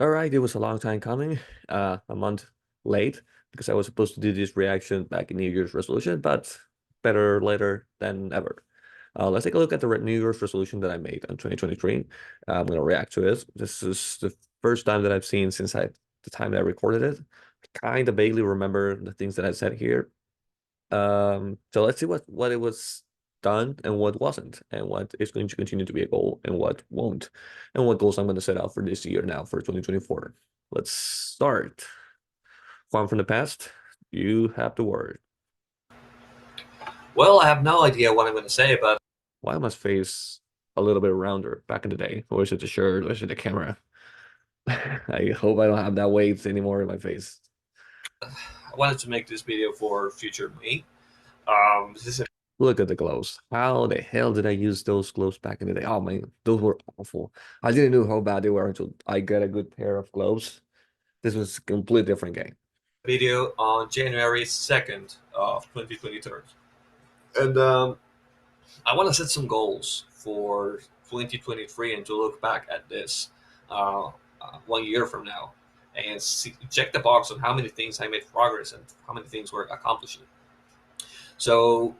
All right, it was a long time coming, a month late because I was supposed to do this reaction back in New Year's resolution, but better later than ever. Let's take a look at the New Year's resolution that I made in 2023. I'm going to react to it. This is the first time that I've seen since the time that I recorded it. I kind of vaguely remember the things that I said here. So let's see what it was done and what wasn't, and what is going to continue to be a goal and what won't, and what goals I'm going to set out for this year now for 2024. Let's start. Juan from the past, you have the word. Well, I have no idea what I'm going to say, but Why am I face a little bit rounder back in the day? Or is it the shirt? Or is it the camera? I hope I don't have that weight anymore in my face. I wanted to make this video for future me. This is a Look at the gloves. How the hell did I use those gloves back in the day? Oh man, those were awful. I didn't know how bad they were until I got a good pair of gloves. This was a completely different game. video on January 2nd of 2023. And I want to set some goals for 2023 and to look back at this 1 year from now and check the box on how many things I made progress and how many things we're accomplishing. So,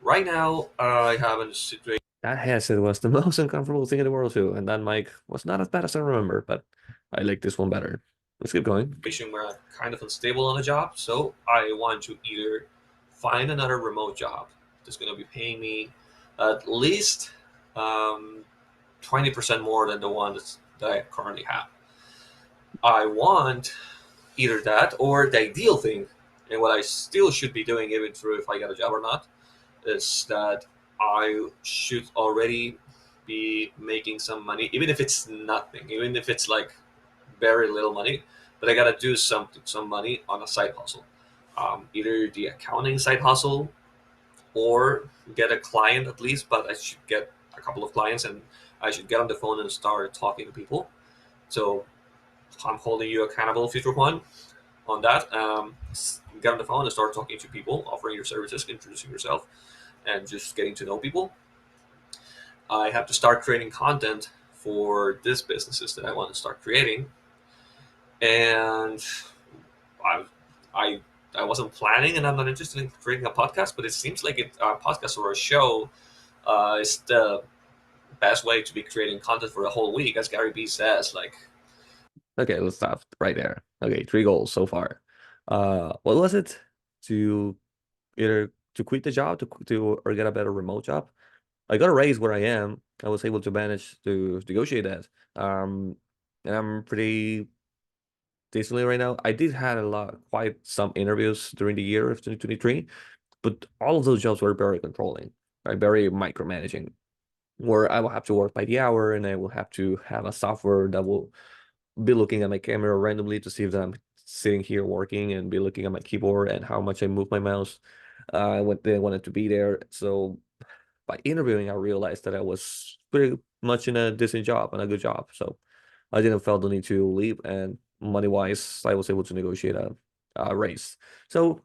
right now, I have a situation That headset was the most uncomfortable thing in the world too, and that mic was not as bad as I remember, but I like this one better. Let's keep going. where I'm kind of unstable on a job, so I want to either find another remote job that's going to be paying me at least 20% more than the one that I currently have. I want either that or the ideal thing, and what I still should be doing, even through if I get a job or not, is that I should already be making some money, even if it's nothing, even if it's like very little money, but I gotta do some money on a side hustle, either the accounting side hustle or get a client at least. But I should get a couple of clients, and I should get on the phone and start talking to people. So I'm holding you accountable, future one, on that. Get on the phone and start talking to people, offering your services, introducing yourself, and just getting to know people. I have to start creating content for these businesses that I want to start creating, and I, I, I wasn't planning, and I'm not interested in creating a podcast. But it seems like a podcast or a show is the best way to be creating content for a whole week, as Gary Vee says. Like, Okay, let's stop right there. Okay, 3 goals so far. What was it? To either to quit the job to or get a better remote job. I got a raise where I am. I was able to manage to negotiate that. And I'm pretty decently right now. I did had quite some interviews during the year of 2023, but all of those jobs were very controlling, right? Very micromanaging, where I will have to work by the hour and I will have to have a software that will be looking at my camera randomly to see if I'm sitting here working and be looking at my keyboard and how much I move my mouse. What they wanted to be there. So by interviewing, I realized that I was pretty much in a decent job and a good job. So I didn't feel the need to leave. And money wise, I was able to negotiate a raise. So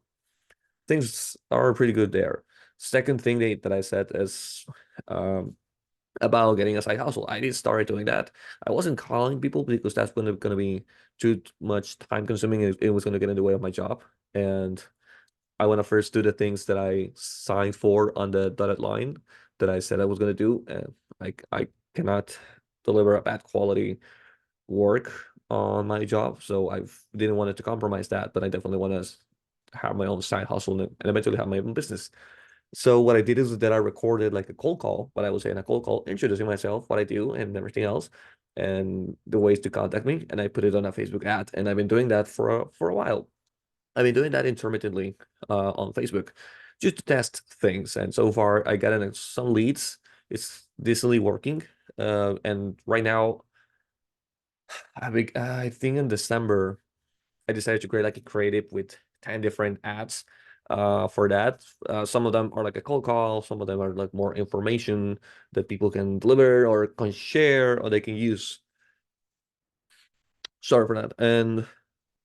things are pretty good there. Second thing that I said is um, about getting a side hustle. I did start doing that. I wasn't calling people because that's going to be too much time consuming. It was going to get in the way of my job. And I want to first do the things that I signed for on the dotted line that I said I was going to do. And I cannot deliver a bad quality work on my job, so I didn't want it to compromise that. But I definitely want to have my own side hustle and eventually have my own business. So what I did is that I recorded like a cold call, what I would say in a cold call, introducing myself, what I do, and everything else, and the ways to contact me, and I put it on a Facebook ad, and I've been doing that for a while. I've been doing that intermittently on Facebook just to test things. And so far, I got in some leads. It's decently working. And right now, I think in December, I decided to create like a creative with 10 different ads for that. Some of them are like a cold call, some of them are like more information that people can deliver or can share or they can use. Sorry for that. And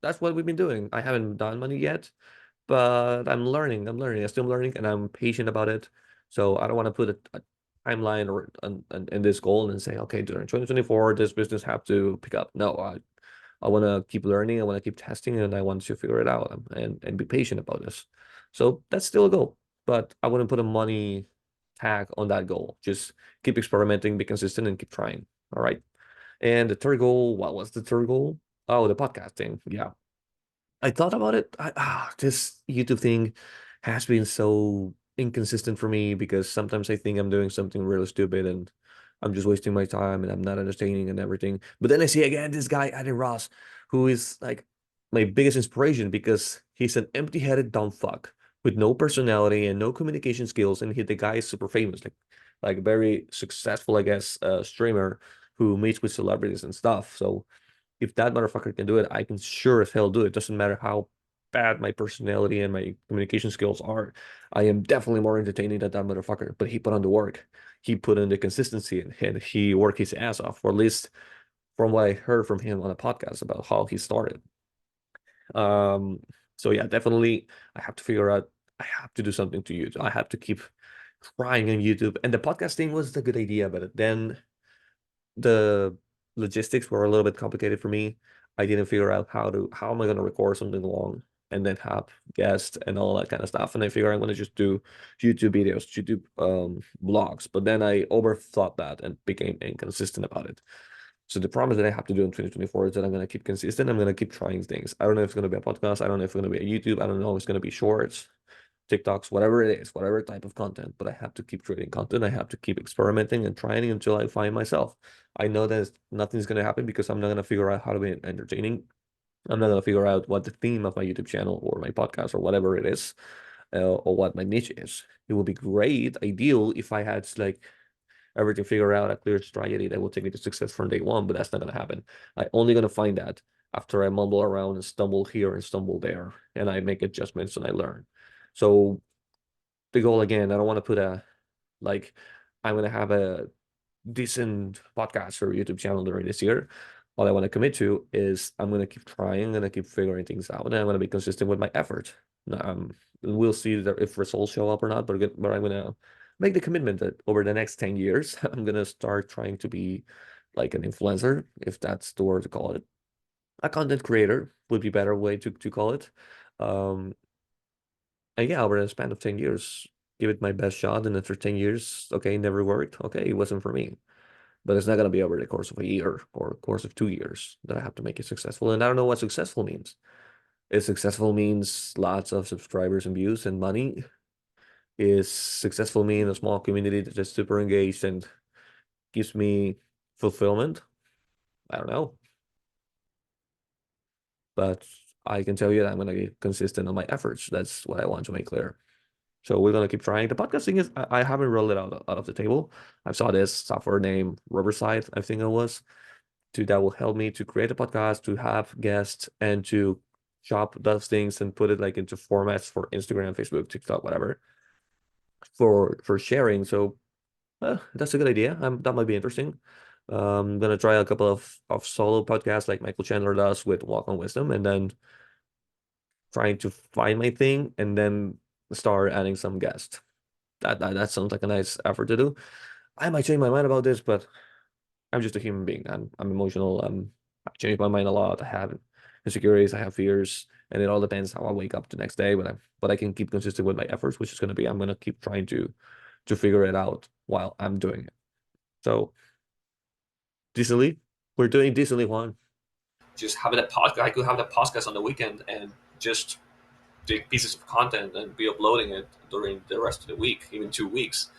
that's what we've been doing. I haven't done money yet, but I'm learning. I'm still learning, and I'm patient about it. So I don't want to put a timeline or in this goal and say, okay, during 2024, this business have to pick up. No, I want to keep learning, I want to keep testing, and I want to figure it out, and be patient about this. So that's still a goal, but I wouldn't put a money tag on that goal. Just keep experimenting, be consistent, and keep trying. All right. And the third goal, what was the third goal? Oh, the podcasting. Yeah. I thought about it. This YouTube thing has been so inconsistent for me because sometimes I think I'm doing something really stupid and I'm just wasting my time and I'm not understanding and everything. But then I see again this guy, Adam Ross, who is like my biggest inspiration because he's an empty-headed dumb fuck with no personality and no communication skills, and the guy is super famous, like very successful, I guess, streamer who meets with celebrities and stuff. So if that motherfucker can do it, I can sure as hell do it. Doesn't matter how bad my personality and my communication skills are. I am definitely more entertaining than that motherfucker. But he put on the work. He put in the consistency and he worked his ass off, or at least from what I heard from him on a podcast about how he started. Um, so yeah, definitely I have to figure out I have to do something to YouTube. I have to keep trying on YouTube. And the podcast thing was a good idea, but then the logistics were a little bit complicated for me. I didn't figure out how am I going to record something long and then have guests and all that kind of stuff. And I figure I'm going to just do YouTube videos, YouTube vlogs. But then I overthought that and became inconsistent about it. So the promise that I have to do in 2024 is that I'm going to keep consistent. I'm going to keep trying things. I don't know if it's going to be a podcast. I don't know if it's going to be a YouTube. I don't know if it's going to be shorts. TikToks, whatever it is, whatever type of content, but I have to keep creating content. I have to keep experimenting and trying until I find myself. I know that nothing's going to happen because I'm not going to figure out how to be entertaining. I'm not going to figure out what the theme of my YouTube channel or my podcast or whatever it is, or what my niche is. It would be great, ideal if I had like everything figured out, a clear strategy that will take me to success from day one, but that's not going to happen. I'm only going to find that after I mumble around and stumble here and stumble there, and I make adjustments and I learn. So the goal again, I don't want to put a like I'm gonna have a decent podcast or YouTube channel during this year. All I want to commit to is I'm gonna keep trying, I'm gonna keep figuring things out, and I'm gonna be consistent with my effort. We'll see if results show up or not, but I'm gonna make the commitment that over the next 10 years, I'm gonna start trying to be like an influencer, if that's the word to call it. A content creator would be a better way to call it. Um, and yeah, over the span of 10 years, give it my best shot. And after 10 years, okay, never worked. Okay, it wasn't for me. But it's not going to be over the course of a year or course of 2 years that I have to make it successful. And I don't know what successful means. If successful means lots of subscribers and views and money, is successful mean a small community that is super engaged and gives me fulfillment? I don't know. But I can tell you that I'm going to be consistent on my efforts. That's what I want to make clear. So we're gonna keep trying. The podcasting is I haven't rolled it out of the table. I saw this software named Riverside, I think it was, that will help me to create a podcast, to have guests, and to chop those things and put it like into formats for Instagram, Facebook, TikTok, whatever, for sharing. So that's a good idea. That might be interesting. I'm gonna try a couple of solo podcasts like Michael Chandler does with Walk on Wisdom, and then trying to find my thing, and then start adding some guests. That sounds like a nice effort to do. I might change my mind about this, but I'm just a human being. I'm emotional. I change my mind a lot. I have insecurities. I have fears, and it all depends how I wake up the next day. But I can keep consistent with my efforts, which is going to be I'm going to keep trying to figure it out while I'm doing it. So decently, we're doing decently, Juan. Just having a podcast, I could have the podcast on the weekend and just take pieces of content and be uploading it during the rest of the week, even 2 weeks.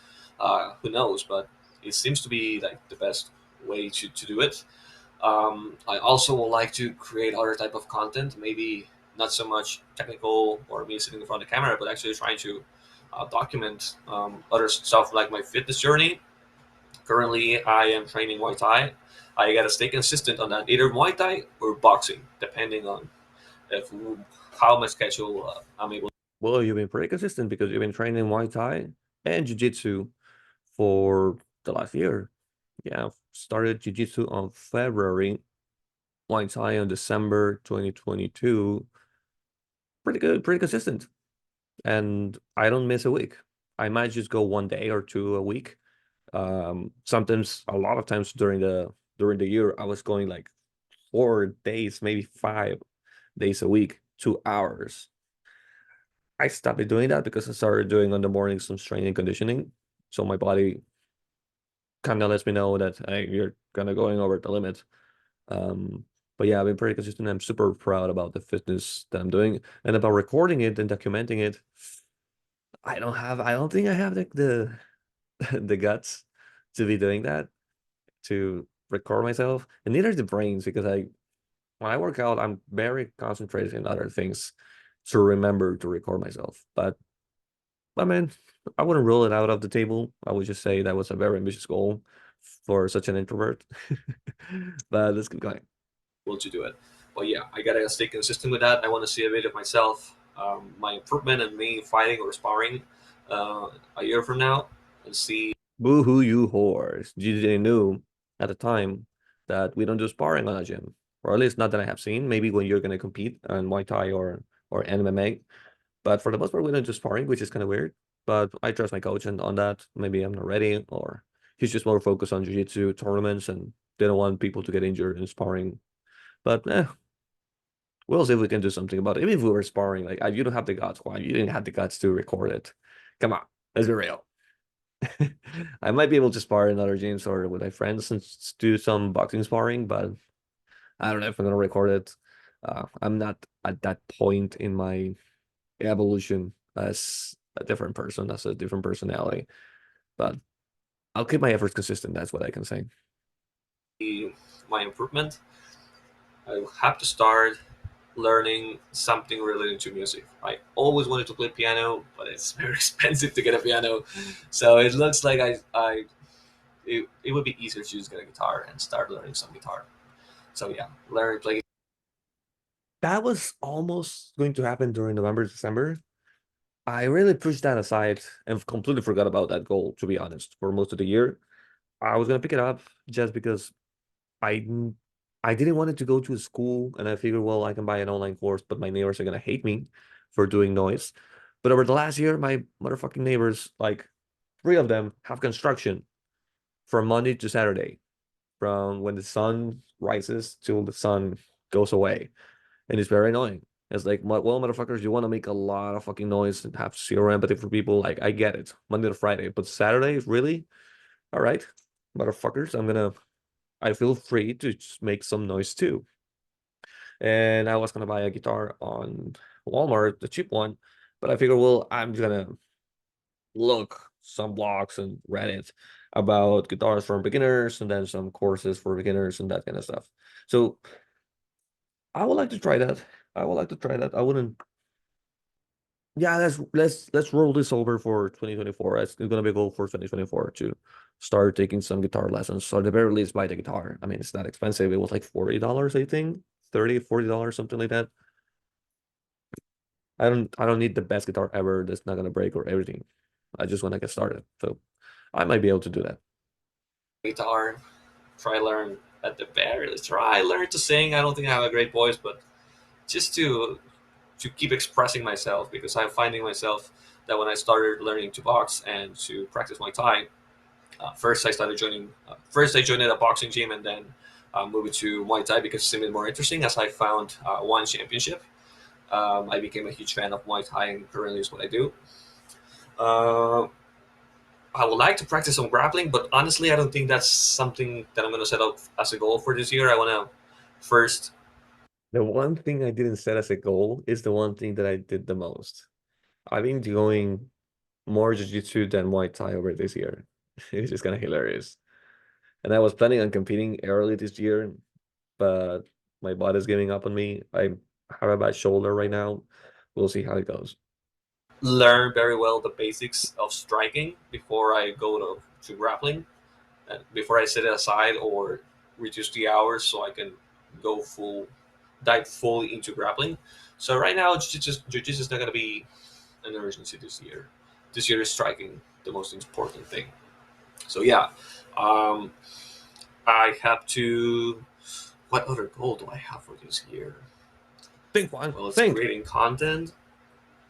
Who knows? But it seems to be like the best way to do it. I also would like to create other type of content, maybe not so much technical or me sitting in front of the camera, but actually trying to document other stuff like my fitness journey. Currently, I am training Muay Thai. I gotta stay consistent on that, either Muay Thai or boxing, depending on if how my schedule I'm able. Well, you've been pretty consistent because you've been training Muay Thai and Jiu-Jitsu for the last year. Yeah, started Jiu-Jitsu on February, Muay Thai on December 2022. Pretty good, pretty consistent. And I don't miss a week. I might just go one day or two a week. Sometimes, a lot of times during the year, I was going like 4 days, maybe 5 days a week, 2 hours. I stopped doing that because I started doing on the morning some strength and conditioning. So my body kind of lets me know that, hey, you're kind of going over the limit. Um, but yeah, I've been pretty consistent. I'm super proud about the fitness that I'm doing, and about recording it and documenting it. I don't think I have the guts to be doing that, to record myself, and neither the brains, because when I work out, I'm very concentrated in other things to remember to record myself. But I mean, I wouldn't rule it out of the table. I would just say that was a very ambitious goal for such an introvert. But let's keep going. Able to do it. But yeah, I gotta stay consistent with that. I want to see a bit of myself, my improvement, and me fighting or sparring a year from now, and see. Boo hoo, you whores. GJ knew at the time that we don't do sparring on a gym, or at least not that I have seen. Maybe when you're gonna compete on Muay Thai or MMA, but for the most part, we don't do sparring, which is kind of weird. But I trust my coach and on that. Maybe I'm not ready, or he's just more focused on jiu-jitsu tournaments and they don't want people to get injured in sparring. But we'll see if we can do something about it. Even if we were sparring, like you don't have the guts. Why you didn't have the guts to record it? Come on, let's be real. I might be able to spar in other gyms or with my friends and do some boxing sparring, but I don't know if I'm gonna record it. I'm not at that point in my evolution as a different person, as a different personality. But I'll keep my efforts consistent. That's what I can say. My improvement. I have to start learning something related to music. I always wanted to play piano, but it's very expensive to get a piano. So it looks like it would be easier to just get a guitar and start learning some guitar. So yeah, learn play. That was almost going to happen during November, December. I really pushed that aside and completely forgot about that goal, to be honest, for most of the year. I was gonna pick it up just because I I didn't want it to go to a school, and I figured, well, I can buy an online course, but my neighbors are gonna hate me for doing noise. But over the last year, my motherfucking neighbors, like three of them, have construction from Monday to Saturday, from when the sun rises till the sun goes away, and it's very annoying. It's like, well, motherfuckers, you want to make a lot of fucking noise and have zero empathy for people. Like, I get it, Monday to Friday, but Saturday, really? All right, motherfuckers, I feel free to just make some noise too. And I was gonna buy a guitar on Walmart, the cheap one, but I figured, well, I'm gonna look some blogs and Reddit about guitars for beginners, and then some courses for beginners and that kind of stuff. So I would like to try that. I would like to try that. I wouldn't. Yeah, let's roll this over for 2024. It's gonna be a goal for 2024 to start taking some guitar lessons. So at the very least, buy the guitar. I mean, it's not expensive. It was like $40, I think, $30, $40, something like that. I don't need the best guitar ever that's not gonna break or everything. I just want to get started. So I might be able to do that. Guitar, try learn at the very least. Try learn to sing. I don't think I have a great voice, but just to keep expressing myself, because I'm finding myself that when I started learning to box and to practice Muay Thai, First, I joined at a boxing gym, and then moved to Muay Thai because it seemed more interesting. As I found one championship, I became a huge fan of Muay Thai, and currently is what I do. Uh, I would like to practice some grappling, but honestly, I don't think that's something that I'm going to set up as a goal for this year. I want to first. The one thing I didn't set as a goal is the one thing that I did the most. I've been doing more jiu-jitsu than Muay Thai over this year. It's just kind of hilarious. And I was planning on competing early this year, but my body's giving up on me. I have a bad shoulder right now. We'll see how it goes. Learn very well the basics of striking before I go to grappling, and before I set it aside or reduce the hours so I can go dive fully into grappling. So right now, jiu-jitsu is not going to be an urgency this year. This year is striking the most important thing. So yeah, um, I have to. What other goal do I have for this year? Think one. Well, it's Think. creating content,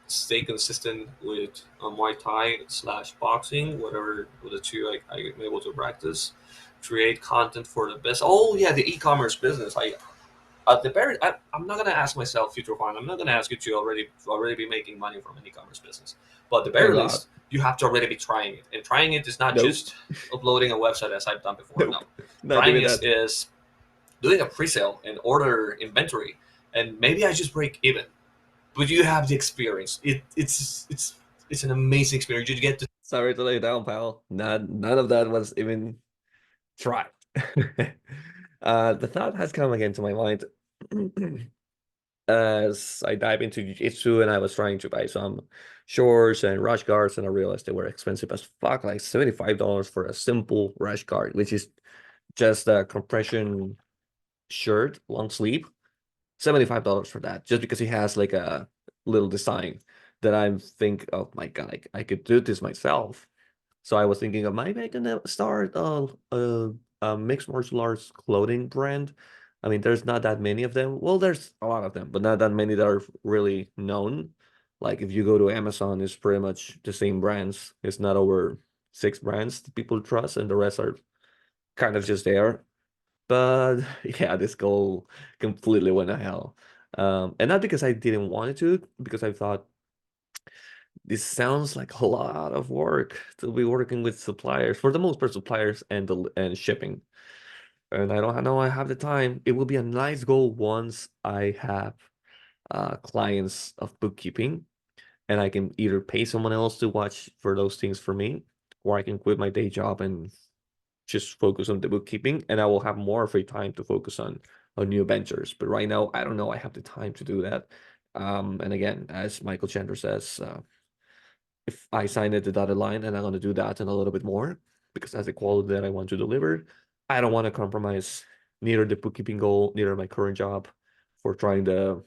stay consistent with Muay Thai slash boxing, whatever with the two I'm able to practice. Create content for the best. Oh yeah, the e-commerce business. At the very, I'm not gonna ask myself, future Juan. I'm not gonna ask you to already be making money from an e-commerce business. But at the Thank very God. least, you have to already be trying it. And trying it is not Nope. just uploading a website as I've done before. No, Nope. Not trying doing that. is doing a pre-sale and order inventory, and maybe I just break even. But you have the experience. It's an amazing experience. You get to Sorry to lay you down, pal. None of that was even tried. The thought has come again to my mind as I dive into jiu-jitsu and I was trying to buy some shorts and rash guards, and I realized they were expensive as fuck, like $75 for a simple rash guard, which is just a compression shirt, long sleeve. $75 for that, just because he has like a little design that I think, oh my god, I could do this myself. So I was thinking of maybe I can start a mixed martial arts clothing brand. I mean, there's not that many of them. Well, there's a lot of them, but not that many that are really known. Like if you go to Amazon, it's pretty much the same brands. It's not over six brands that people trust, and the rest are kind of just there. But yeah, this goal completely went to hell. And not because I didn't want it to, because I thought this sounds like a lot of work to be working with suppliers, for the most part, suppliers and shipping. And I don't know I have the time. It will be a nice goal once I have clients of bookkeeping, and I can either pay someone else to watch for those things for me, or I can quit my day job and just focus on the bookkeeping, and I will have more free time to focus on new ventures. But right now, I don't know I have the time to do that. And again, as Michael Chandler says, if I sign it the dotted line, and I'm going to do that and a little bit more because that's the quality that I want to deliver. I don't want to compromise neither the bookkeeping goal, neither my current job for trying the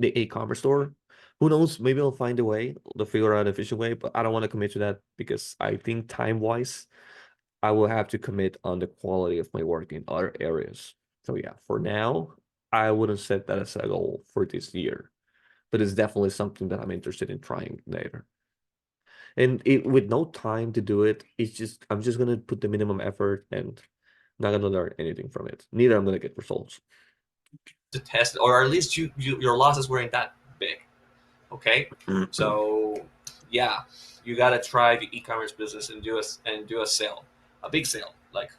e-commerce store. Who knows? Maybe I'll find a way to figure out an efficient way, but I don't want to commit to that because I think time-wise, I will have to commit on the quality of my work in other areas. So yeah, for now, I wouldn't set that as a goal for this year, but it's definitely something that I'm interested in trying later. And with no time to do it, it's just I'm just gonna put the minimum effort and not gonna learn anything from it. Neither I'm gonna get results. test, or at least your losses weren't that big. Okay, so yeah, you gotta try the e-commerce business and do a sale, a big sale. Like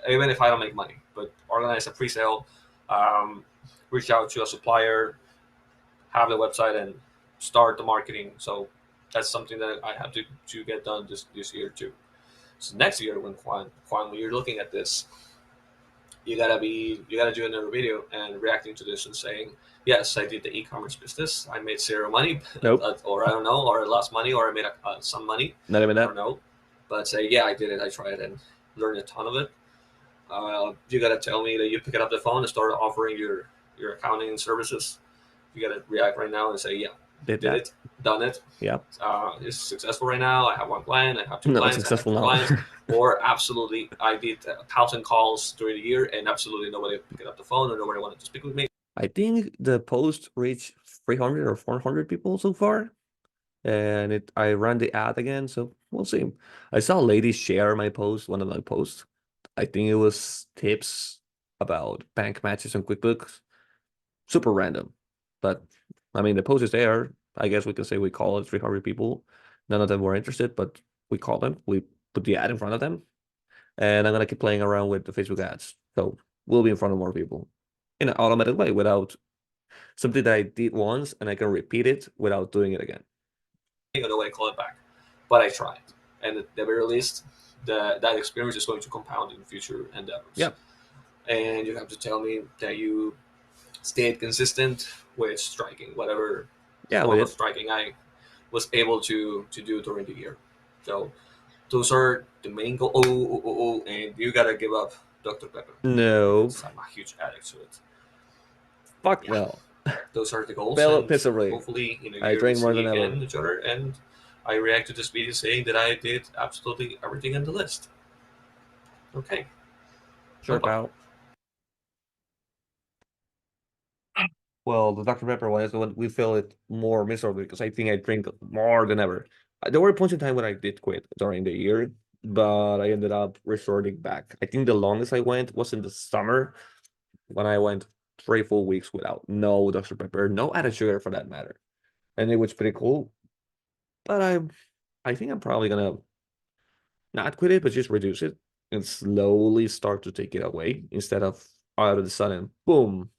even if I don't make money, but organize a pre-sale, um, reach out to a supplier, have the website, and start the marketing. So that's something that I have to get done this year too. So next year, when you're looking at this, you gotta do another video and reacting to this and saying, yes, I did the e-commerce business. I made zero money, Nope, or I don't know, or I lost money, or I made some money. not even I that. don't know, but say, yeah, I did it. I tried and learned a ton of it. You gotta tell me that you pick it up the phone and start offering your accounting services. You gotta react right now and say, yeah, Did did that? it, done it. Yeah. It's successful right now. I have one client. I have two Not clients. I have successful three now. clients. Or absolutely, I did 1,000 calls during the year, and absolutely nobody picked up the phone or nobody wanted to speak with me. I think the post reached 300 or 400 people so far, and I ran the ad again, so we'll see. I saw a lady share my post, one of my posts. I think it was tips about bank matches on QuickBooks. Super random, but I mean the post is there. I guess we can say we call it 300 people. None of them were interested, but we called them. We put the ad in front of them, and I'm gonna keep playing around with the Facebook ads. So we'll be in front of more people in an automated way without something that I did once and I can repeat it without doing it again. Nobody called it back, but I tried, and at the very least, that experience is going to compound in future endeavors. Yeah, And you have to tell me that you stayed consistent with striking, whatever yeah, we form of did. striking I was able to do during the year. So those are the main goal. And you gotta give up Dr. Pepper No, because I'm a huge addict to it. fuck Yeah, no. those are the goals, Fellow and Pisserly. hopefully in a I year we drink more see than again ever. each other, and I react to this video saying that I did absolutely everything on the list. Okay, bye Sure, bye. pal. Well, the Dr. Pepper one is the one we feel it more miserably because I think I drink more than ever. There were points in time when I did quit during the year, but I ended up resorting back. I think the longest I went was in the summer when I went 3 full weeks without no Dr. Pepper, no added sugar for that matter. And it was pretty cool. But I think I'm probably gonna not quit it, but just reduce it and slowly start to take it away instead of all of a sudden, boom,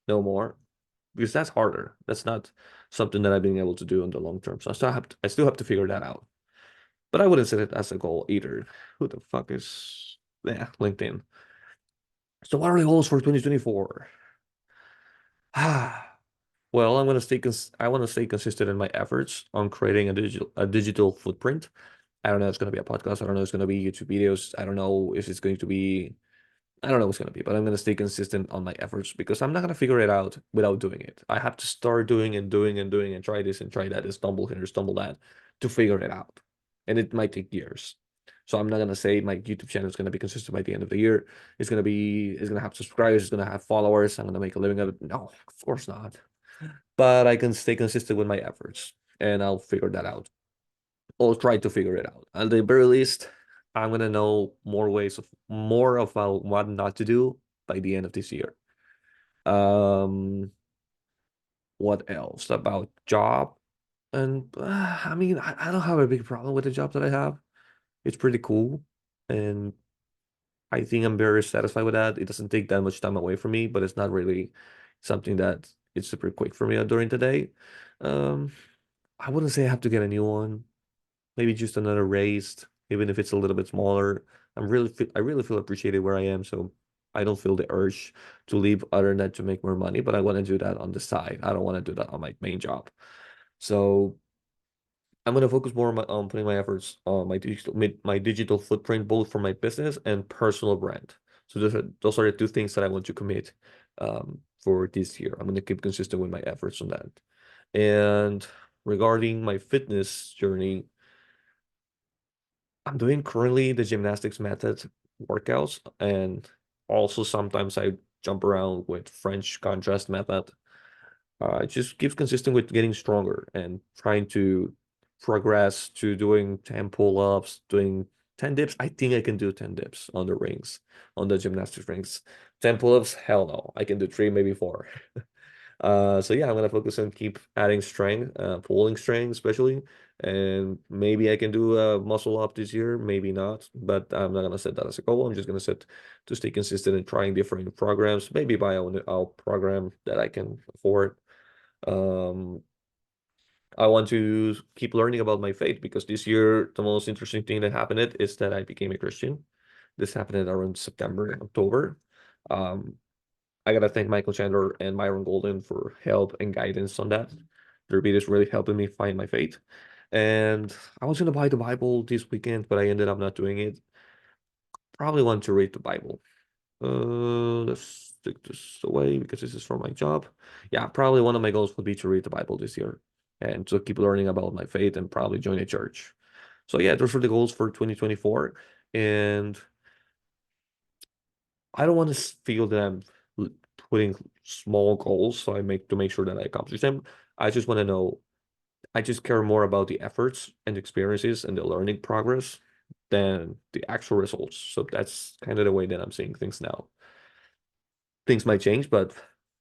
no more. Because that's harder. That's not something that I've been able to do in the long term. So I still have to figure that out. But I wouldn't set it as a goal either. Who the fuck is LinkedIn? So what are the goals for 2024? Ah, well, I want to stay consistent in my efforts on creating a digital footprint. I don't know if it's going to be a podcast. I don't know if it's going to be YouTube videos. I don't know if it's going to be I don't know what's gonna be, but I'm gonna stay consistent on my efforts because I'm not gonna figure it out without doing it. I have to start doing and doing and doing and try this and try that and stumble here, stumble that to figure it out. And it might take years. So I'm not gonna say my YouTube channel is gonna be consistent by the end of the year. It's gonna have subscribers, it's gonna have followers, I'm gonna make a living of it. No, of course not. But I can stay consistent with my efforts and I'll figure that out or try to figure it out. At the very least, I'm gonna know more about what not to do by the end of this year. Um, what else about job? And I mean, I don't have a big problem with the job that I have. It's pretty cool, and I think I'm very satisfied with that. It doesn't take that much time away from me, but it's not really something that it's super quick for me during the day. Um, I wouldn't say I have to get a new one. Maybe just another raised, even if it's a little bit smaller. I really feel appreciated where I am, so I don't feel the urge to leave other than to make more money, but I want to do that on the side. I don't want to do that on my main job. So I'm gonna focus more on putting my efforts on my digital footprint, both for my business and personal brand. So those are the two things that I want to commit for this year. I'm gonna keep consistent with my efforts on that. And regarding my fitness journey, I'm doing currently the gymnastics method workouts, and also sometimes I jump around with French contrast method. It just keeps consistent with getting stronger and trying to progress to doing 10 pull-ups, doing 10 dips. I think I can do 10 dips on the rings, on the gymnastics rings. 10 pull-ups, hell no. I can do three, maybe four. So yeah, I'm gonna focus on keep adding strength, pulling strength especially, and maybe I can do a muscle up this year, maybe not, but I'm not gonna set that as a goal. I'm just gonna set to stay consistent and trying different programs, maybe buy a program that I can afford. Um, I want to keep learning about my faith because this year the most interesting thing that happened is that I became a Christian. This happened around September, October. Um, I gotta thank Michael Chandler and Myron Golden for help and guidance on that. Their videos really helping me find my faith. And I was gonna buy the Bible this weekend, but I ended up not doing it. Probably want to read the Bible. Let's stick this away because this is for my job. Yeah, probably one of my goals would be to read the Bible this year and to keep learning about my faith and probably join a church. So yeah, those are the goals for 2024. And I don't want to feel that I'm putting small goals, so I make sure that I accomplish them. I just want to know. I just care more about the efforts and experiences and the learning progress than the actual results. So that's kind of the way that I'm seeing things now. Things might change, but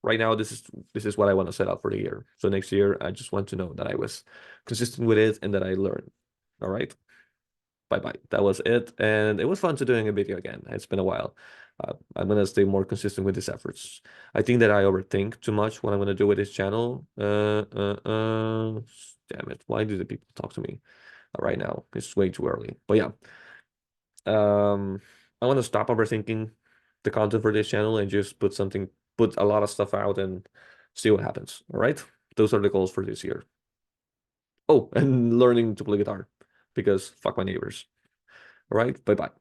right now this is what I want to set out for the year. So next year, I just want to know that I was consistent with it and that I learned. All right. Bye-bye. That was it. And it was fun to doing a video again. It's been a while. I'm gonna stay more consistent with these efforts. I think that I overthink too much what I'm gonna do with this channel. Damn it. Why do the people talk to me right now? It's way too early. But yeah. I want to stop overthinking the content for this channel and just put a lot of stuff out and see what happens. All right. Those are the goals for this year. Oh, and learning to play guitar because fuck my neighbors. All right. Bye bye.